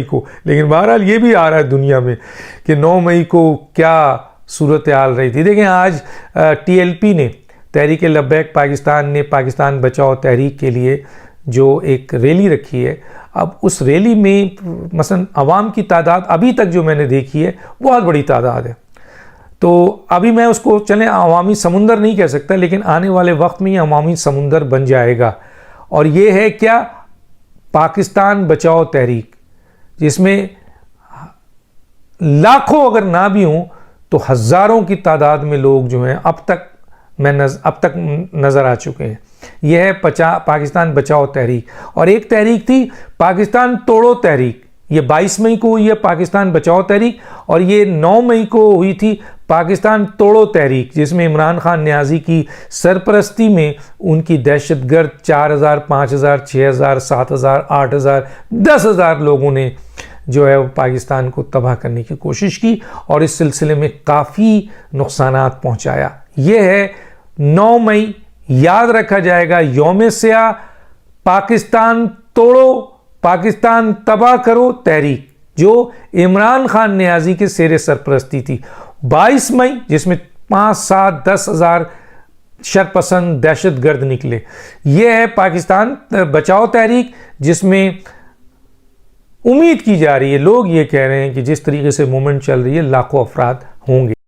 को। लेकिन बहरहाल ये भी आ रहा है दुनिया में कि 9 मई को क्या सूरत हाल रही थी। देखें, आज TLP ने, तहरीक लब्बैक पाकिस्तान ने, पाकिस्तान बचाओ तहरीक के लिए जो एक रैली रखी है, अब उस रैली में मसलन अवाम की तादाद अभी तक जो मैंने देखी है बहुत बड़ी तादाद है। तो अभी मैं उसको चलें अवामी समुंदर नहीं कह सकता, लेकिन आने वाले वक्त में ये अवामी समुंदर बन जाएगा। और ये है क्या, पाकिस्तान बचाओ तहरीक, जिसमें लाखों अगर ना भी हों तो हज़ारों की तादाद में लोग जो हैं अब तक नज़र आ चुके हैं। यह है पाकिस्तान बचाओ तहरीक। और एक तहरीक थी पाकिस्तान तोड़ो तहरीक, ये 22 मई को हुई है पाकिस्तान बचाओ तहरीक, और ये 9 मई को हुई थी पाकिस्तान तोड़ो तहरीक, जिसमें इमरान खान न्याजी की सरपरस्ती में उनकी दहशतगर्द 4000, 5000, 6000, 7000, 8000, 10,000 लोगों ने जो है वो पाकिस्तान को तबाह करने की कोशिश की और इस सिलसिले में काफ़ी नुकसानात पहुंचाया। ये है 9 मई, याद रखा जाएगा, यौम स्याह पाकिस्तान तोड़ो पाकिस्तान तबाह करो तहरीक, जो इमरान खान न्याजी के शेर सरपरस्ती थी। 22 मई जिसमें 5, 7, 10,000 शरपसंद दहशतगर्द निकले। यह है पाकिस्तान बचाओ तहरीक, जिसमें उम्मीद की जा रही है, लोग ये कह रहे हैं कि जिस तरीके से मूवमेंट चल रही है लाखों अफराद होंगे।